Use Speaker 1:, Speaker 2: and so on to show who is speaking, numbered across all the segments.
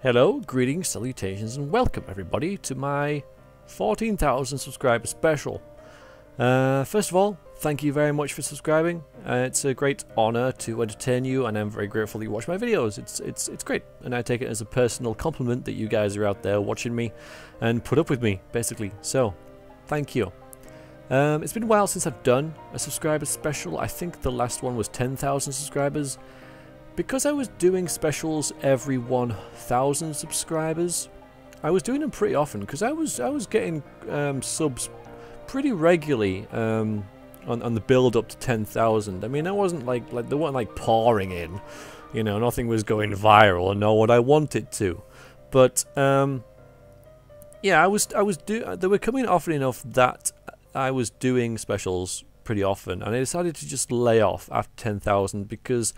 Speaker 1: Hello, greetings, salutations, and welcome everybody to my 14,000 subscriber special. First of all, thank you very much for subscribing. It's a great honor to entertain you, and I'm very grateful that you watch my videos. It's great, and I take it as a personal compliment that you guys are out there watching me and put up with me, basically. So, thank you. It's been a while since I've done a subscriber special. I think the last one was 10,000 subscribers. Because I was doing specials every 1,000 subscribers, I was doing them pretty often because I was getting subs pretty regularly on the build up to 10,000. I mean, I wasn't like they weren't like pouring in, you know, nothing was going viral, nor what I wanted to. But yeah, they were coming often enough that I was doing specials pretty often, and I decided to just lay off after 10,000 because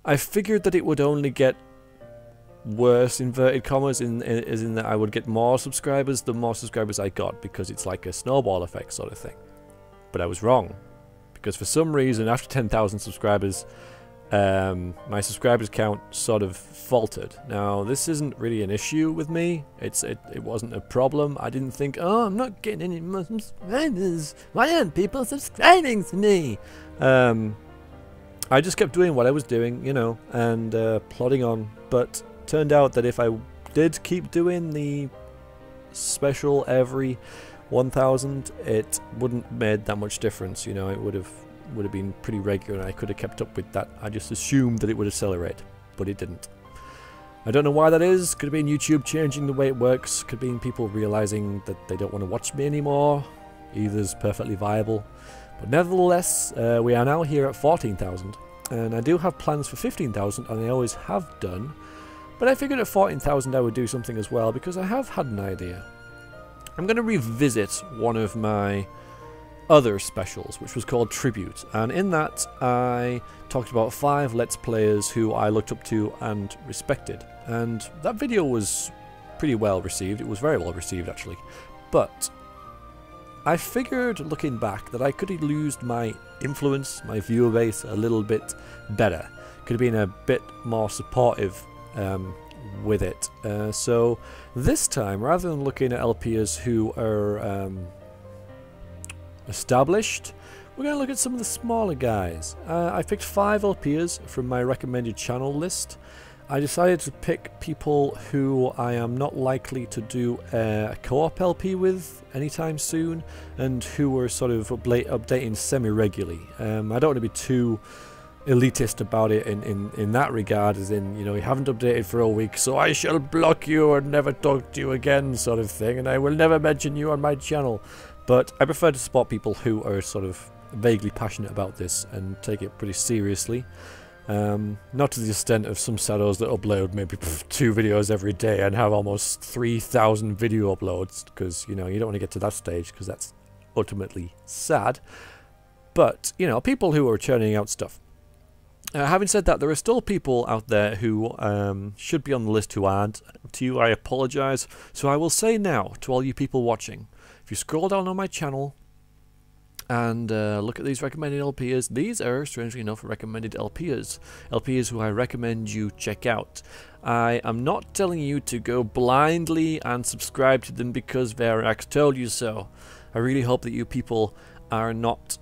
Speaker 1: I figured that it would only get worse, inverted commas, as in that I would get more subscribers the more subscribers I got, because it's like a snowball effect sort of thing. But I was wrong, because for some reason after 10,000 subscribers my subscribers count sort of faltered. Now this isn't really an issue with me, it wasn't a problem. I didn't think, oh, I'm not getting any more subscribers, why aren't people subscribing to me? I just kept doing what I was doing, you know, and plodding on. But turned out that if I did keep doing the special every 1,000, it wouldn't made that much difference. You know, it would have been pretty regular, and I could have kept up with that. I just assumed that it would accelerate, but it didn't. I don't know why that is. Could have been YouTube changing the way it works. Could have been people realizing that they don't want to watch me anymore. Either's perfectly viable. But nevertheless, we are now here at 14,000, and I do have plans for 15,000, and I always have done. But I figured at 14,000 I would do something as well, because I have had an idea. I'm going to revisit one of my other specials, which was called Tribute, and in that I talked about 5 Let's Players who I looked up to and respected. And that video was pretty well received. It was very well received, actually. But I figured, looking back, that I could have used my influence, my viewer base, a little bit better. Could have been a bit more supportive with it. So this time, rather than looking at LPers who are established, we're going to look at some of the smaller guys. I picked 5 LPers from my recommended channel list. I decided to pick people who I am not likely to do a co-op LP with anytime soon, and who were sort of updating semi-regularly. I don't want to be too elitist about it in that regard, as in, you know, you haven't updated for a week, so I shall block you and never talk to you again sort of thing, and I will never mention you on my channel. But I prefer to support people who are sort of vaguely passionate about this and take it pretty seriously. Not to the extent of some shadows that upload maybe 2 videos every day and have almost 3,000 video uploads, because, you know, you don't want to get to that stage, because that's ultimately sad. But, you know, people who are churning out stuff. Having said that, there are still people out there who should be on the list who aren't. To you, I apologise. So I will say now to all you people watching, if you scroll down on my channel and look at these recommended LPers, these are, strangely enough, recommended LPers. LPers who I recommend you check out. I am not telling you to go blindly and subscribe to them because Verax told you so. I really hope that you people are not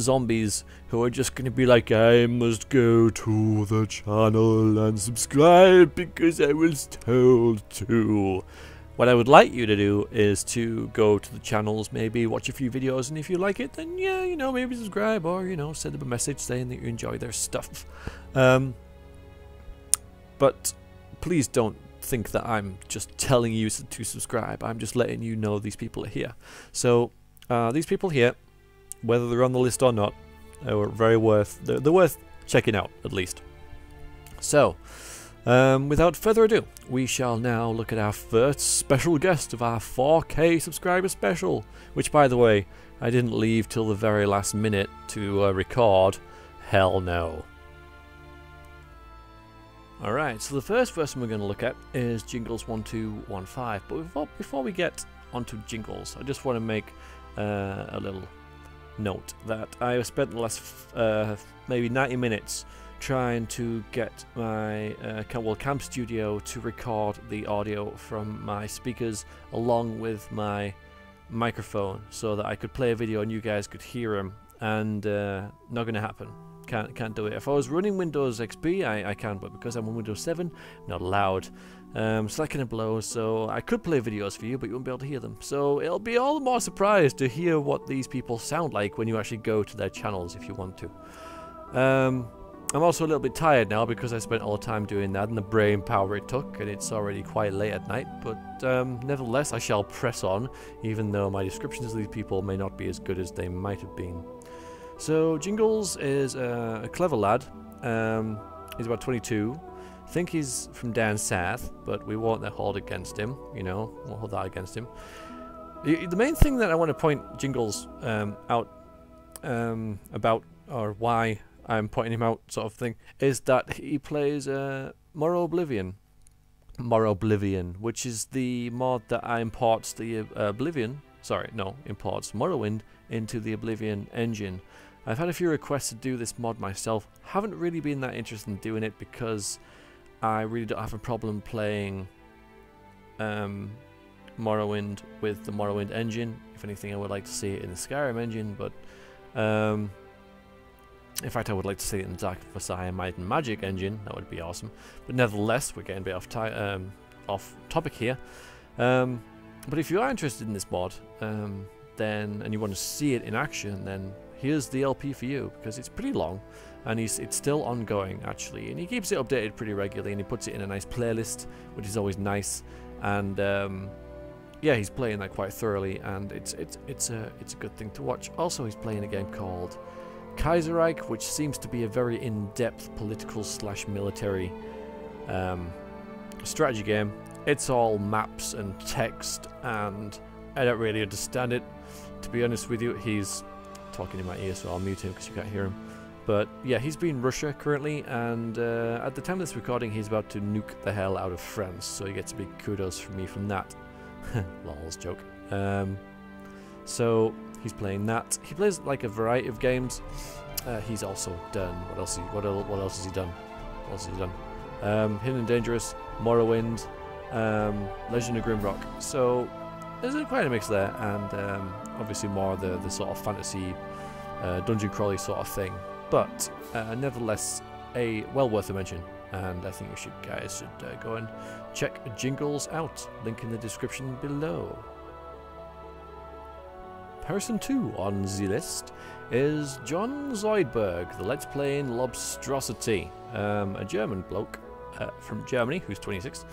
Speaker 1: zombies who are just going to be like, I must go to the channel and subscribe because I was told to. What I would like you to do is to go to the channels, maybe watch a few videos, and if you like it, then yeah, you know, maybe subscribe, or, you know, send them a message saying that you enjoy their stuff. But please don't think that I'm just telling you to subscribe. I'm just letting you know these people are here. So these people here, whether they're on the list or not, are very they're worth checking out, at least. So without further ado, we shall now look at our first special guest of our 4K subscriber special, which, by the way, I didn't leave till the very last minute to record. Hell no. Alright, so the first person we're going to look at is Jingles1215, but before we get onto Jingles, I just want to make a little note that I have spent the last maybe 90 minutes trying to get my Camp Studio to record the audio from my speakers along with my microphone so that I could play a video and you guys could hear them, and not gonna happen. Can't do it. If I was running Windows XP, I can, but because I'm on Windows 7, not allowed. So that kind of blows. So I could play videos for you, but you won't be able to hear them. So it'll be all the more surprised to hear what these people sound like when you actually go to their channels if you want to. I'm also a little bit tired now because I spent all the time doing that and the brain power it took, and it's already quite late at night, but nevertheless I shall press on, even though my descriptions of these people may not be as good as they might have been. So Jingles is a clever lad. He's about 22. I think he's from down south, but we won't hold against him, you know, we'll hold that against him. The main thing that I want to point Jingles out about, or why I'm pointing him out sort of thing, is that he plays Morrowind, which is the mod that imports the imports Morrowind into the Oblivion engine. I've had a few requests to do this mod myself. Haven't really been that interested in doing it because I really don't have a problem playing Morrowind with the Morrowind engine. If anything, I would like to see it in the Skyrim engine, but in fact, I would like to see it in the Dark Messiah Might and Magic engine. That would be awesome. But nevertheless, we're getting a bit off topic here. But if you are interested in this mod, then and you want to see it in action, then here's the LP for you, because it's pretty long and it's still ongoing actually, and he keeps it updated pretty regularly, and he puts it in a nice playlist, which is always nice. And yeah, he's playing that quite thoroughly, and it's a good thing to watch. Also, he's playing a game called Kaiserreich, which seems to be a very in-depth political / military strategy game. It's all maps and text, and I don't really understand it, to be honest with you. He's talking in my ear, so I'll mute him because you can't hear him. But yeah, he's been in Russia currently, and at the time of this recording, he's about to nuke the hell out of France, so he gets a big kudos from me from that. Lols, joke. So he's playing that. He plays like a variety of games. He's also done, what else has he done? Hidden and Dangerous, Morrowind, Legend of Grimrock. So there's quite a mix there, and obviously more the sort of fantasy dungeon crawly sort of thing. But nevertheless, well worth a mention, and I think you guys should go and check Jingles out. Link in the description below. Person 2 on the list is John Zoidberg, the Let's Playing Lobstrosity, a German bloke from Germany who's 26.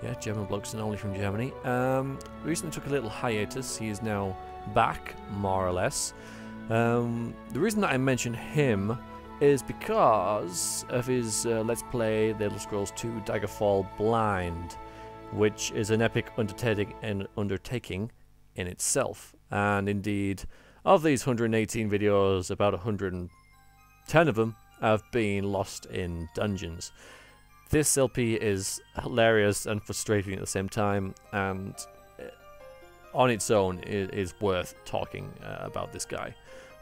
Speaker 1: Yeah, German blokes and only from Germany. Recently took a little hiatus. He is now back, more or less. The reason that I mention him is because of his Let's Play The Elder Scrolls 2 Daggerfall Blind, which is an epic undertaking in itself. And indeed, of these 118 videos, about 110 of them have been lost in dungeons. This LP is hilarious and frustrating at the same time, and on its own is worth talking about this guy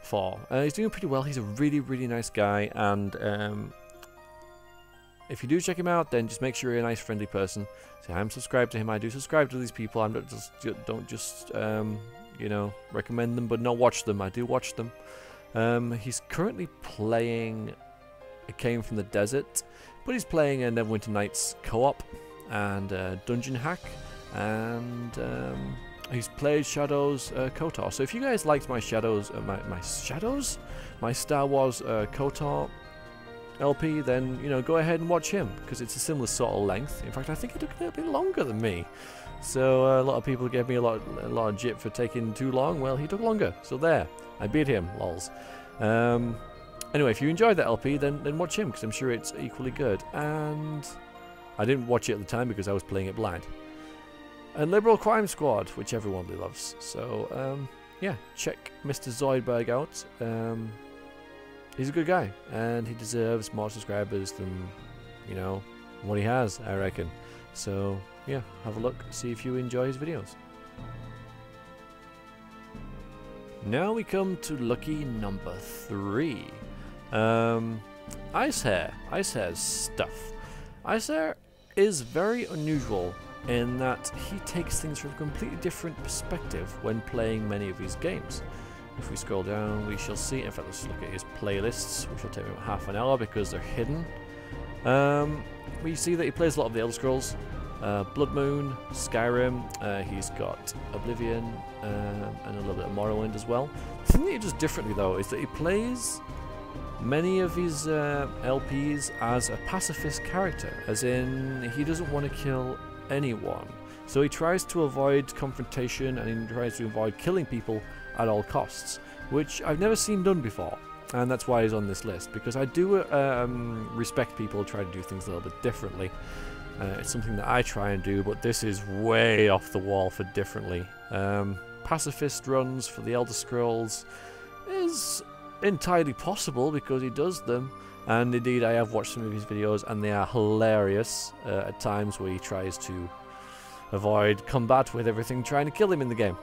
Speaker 1: for. He's doing pretty well. He's a really nice guy, and if you do check him out, then just make sure you're a nice, friendly person. So I'm subscribed to him. I do subscribe to these people. I'm not don't just you know, recommend them, but not watch them. I do watch them. He's currently playing It Came From the Desert, but he's playing a Neverwinter Nights co-op and Dungeon Hack, and he's played Shadows KOTOR. So if you guys liked my Shadows, my Star Wars KOTOR LP, then you know, go ahead and watch him, because it's a similar sort of length. In fact, I think it took a little bit longer than me. So a lot of people gave me a lot of jip for taking too long. Well, he took longer, so there, I beat him, lols. Anyway, if you enjoyed that LP, then watch him, because I'm sure it's equally good. And I didn't watch it at the time because I was playing it blind. And Liberal Crime Squad, which everyone really loves. So yeah, check Mr. Zoidberg out. He's a good guy, and he deserves more subscribers than, you know, what he has, I reckon. So yeah, have a look, see if you enjoy his videos. Now we come to lucky number 3. Icehair's stuff. Icehair is very unusual in that he takes things from a completely different perspective when playing many of his games. If we scroll down, we shall see. In fact, let's look at his playlists, which will take about half an hour because they're hidden. We see that he plays a lot of the Elder Scrolls, Blood Moon, Skyrim. He's got Oblivion and a little bit of Morrowind as well. The thing that he does differently, though, is that he plays many of his LPs as a pacifist character, as in he doesn't want to kill anyone. So he tries to avoid confrontation and he tries to avoid killing people at all costs, which I've never seen done before, and that's why he's on this list, because I do respect people who try to do things a little bit differently. It's something that I try and do, but this is way off the wall for differently. Pacifist runs for the Elder Scrolls is entirely possible because he does them, and indeed I have watched some of his videos and they are hilarious at times where he tries to avoid combat with everything trying to kill him in the game.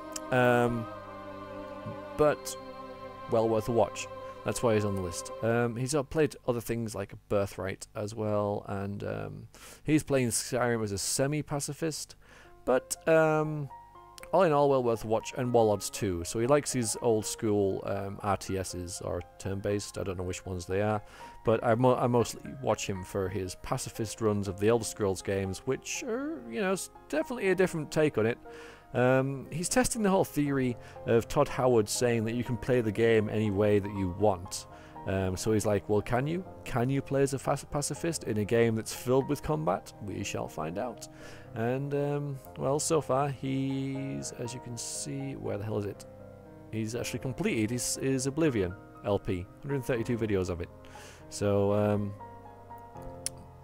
Speaker 1: But well worth a watch. That's why he's on the list. He's played other things like Birthright as well, and he's playing Skyrim as a semi-pacifist, but all in all, well worth a watch, and Warlords too. So he likes his old school RTSs, or turn-based, I don't know which ones they are, but I mostly watch him for his pacifist runs of the Elder Scrolls games, which are, you know, definitely a different take on it. He's testing the whole theory of Todd Howard saying that you can play the game any way that you want. So he's like, well, can you? Can you play as a pacifist in a game that's filled with combat? We shall find out. And, well, so far, he's, as you can see, where the hell is it? He's actually completed his Oblivion LP. 132 videos of it. So,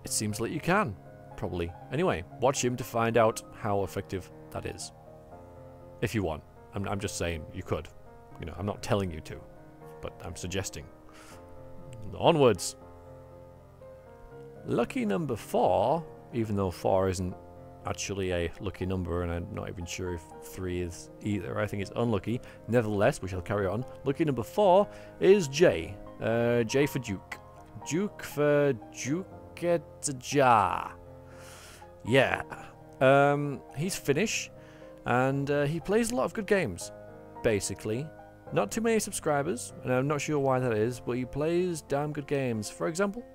Speaker 1: it seems like you can, probably. Anyway, watch him to find out how effective that is. If you want. I'm just saying you could. You know, I'm not telling you to, but I'm suggesting. Onwards. Lucky number 4, even though 4 isn't actually a lucky number, and I'm not even sure if 3 is either. I think it's unlucky. Nevertheless, we shall carry on. Lucky number 4 is J. J for Jook. Jook for Jook-et-ja. Yeah. He's Finnish, and he plays a lot of good games, basically. Not too many subscribers, and I'm not sure why that is, but he plays damn good games. For example,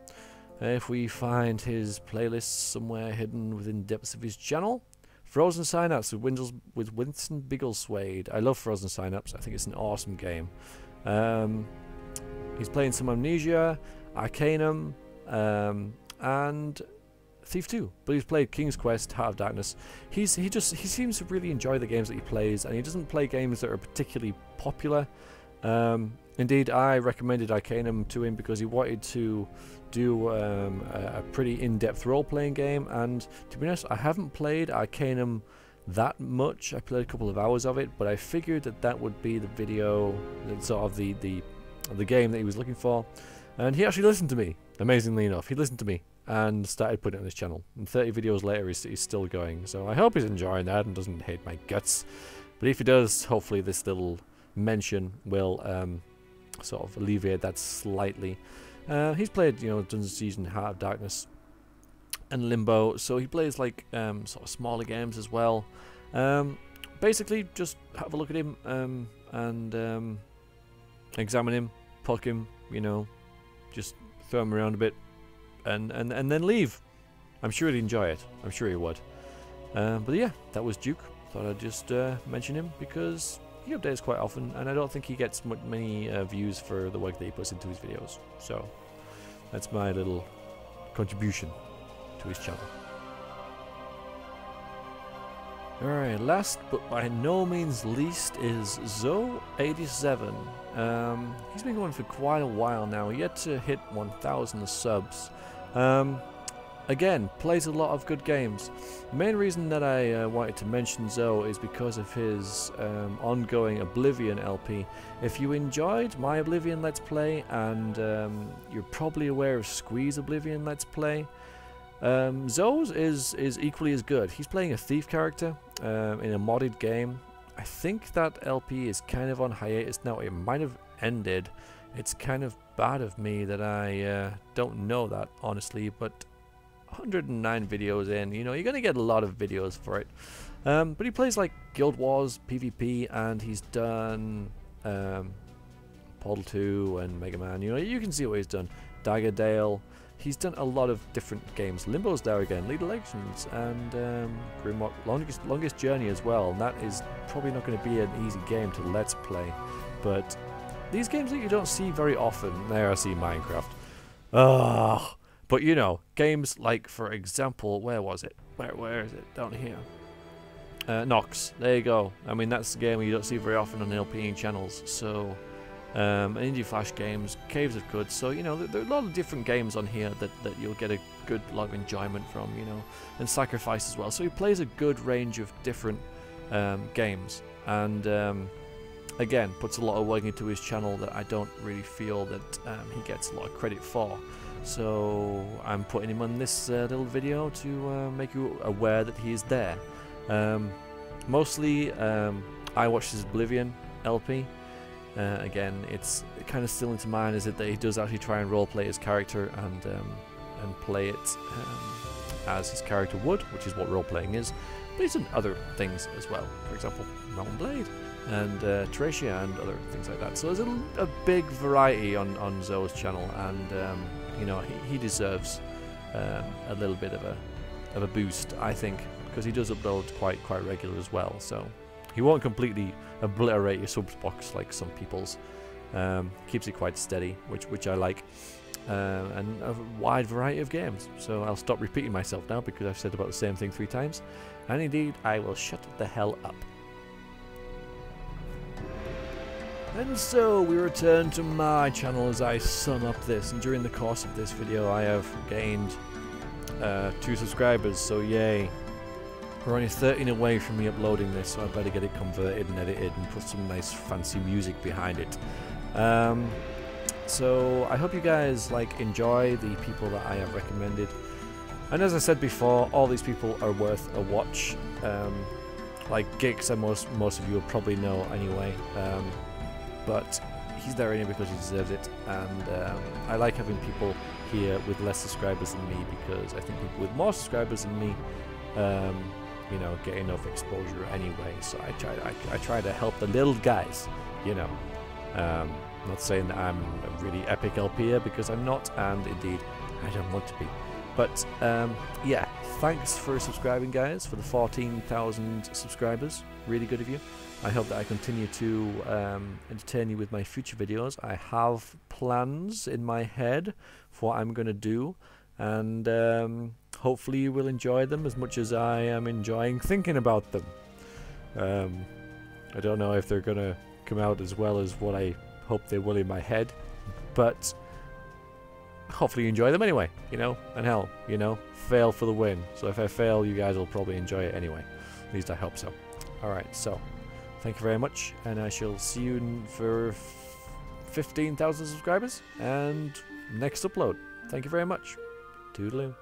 Speaker 1: if we find his playlists somewhere hidden within depths of his channel, Frozen Synapse with Winston Biggleswade. I love Frozen Synapse. I think it's an awesome game. He's playing some Amnesia, Arcanum, and Thief 2, but he's played King's Quest, Heart of Darkness. He seems to really enjoy the games that he plays, and he doesn't play games that are particularly popular. Indeed, I recommended Arcanum to him because he wanted to do a pretty in-depth role-playing game, and to be honest, I haven't played Arcanum that much. I played a couple of hours of it, but I figured that that would be the video, sort of the game that he was looking for, and he actually listened to me. Amazingly enough, he listened to me and started putting it on his channel. And 30 videos later, he's still going. So I hope he's enjoying that and doesn't hate my guts. But if he does, hopefully this little mention will sort of alleviate that slightly. He's played, you know, Dungeon Siege and Heart of Darkness and Limbo, so he plays like sort of smaller games as well. Basically, just have a look at him and examine him, poke him, you know, just throw him around a bit. And then leave. I'm sure he'd enjoy it. I'm sure he would. But yeah, that was Jook. Thought I'd just mention him because he updates quite often, and I don't think he gets many views for the work that he puts into his videos. So that's my little contribution to his channel. Alright, last but by no means least is Zo87. He's been going for quite a while now, yet to hit 1,000 subs. Again, plays a lot of good games. The main reason that I wanted to mention Zo is because of his ongoing Oblivion LP. If you enjoyed my Oblivion Let's Play, and you're probably aware of Squeeze Oblivion Let's Play, Zo's is equally as good. He's playing a thief character in a modded game. I think that LP is kind of on hiatus now. It might have ended. It's kind of bad of me that I don't know that, honestly, but 109 videos in, you know, you're going to get a lot of videos for it. But he plays like Guild Wars, PvP, and he's done Portal 2 and Mega Man. You know, you can see what he's done. Daggerdale. He's done a lot of different games. Limbo's there again, League of Legends, and Grimlock, Longest Journey as well. And that is probably not going to be an easy game to let's play. But these games that you don't see very often. There, I see Minecraft. Ugh. But you know, games like, for example, where was it? Where is it? Down here. Nox. There you go. I mean, that's the game you don't see very often on LPing channels. So. Indie Flash games, Caves of Good, so you know there are a lot of different games on here that you'll get a good lot of enjoyment from, you know, and Sacrifice as well. So he plays a good range of different games, and again puts a lot of work into his channel that I don't really feel that he gets a lot of credit for. So I'm putting him on this little video to make you aware that he is there. Mostly I watched his Oblivion LP. Again, it's kind of still into mine, is it, that he does actually try and roleplay his character and play it as his character would, which is what roleplaying is. But he's done other things as well. For example, Mountain Blade and Terracia and other things like that. So there's a big variety on Zoe's channel, and you know, he deserves a little bit of a boost, I think, because he does upload quite regular as well. So he won't completely obliterate your subs box like some people's. Keeps it quite steady, which I like, and a wide variety of games. So I'll stop repeating myself now because I've said about the same thing 3 times, and indeed I will shut the hell up. And so we return to my channel as I sum up this, and during the course of this video I have gained 2 subscribers, so yay. We're only 13 away from me uploading this, so I better get it converted and edited and put some nice fancy music behind it. So I hope you guys enjoy the people that I have recommended, and as I said before, all these people are worth a watch. Like Gix, and most of you will probably know anyway, but he's there anyway because he deserves it, and I like having people here with less subscribers than me, because I think people with more subscribers than me you know, get enough exposure anyway. So I try to help the little guys, you know. Not saying that I'm a really epic LPer, because I'm not, and indeed I don't want to be. But yeah, thanks for subscribing, guys, for the 14,000 subscribers. Really good of you. I hope that I continue to entertain you with my future videos. I have plans in my head for what I'm going to do, and hopefully you will enjoy them as much as I am enjoying thinking about them. I don't know if they're going to come out as well as what I hope they will in my head, but hopefully you enjoy them anyway, you know, and hell, you know, fail for the win. So if I fail, you guys will probably enjoy it anyway. At least I hope so. Alright, so thank you very much, and I shall see you for 15,000 subscribers and next upload. Thank you very much. Toodaloo.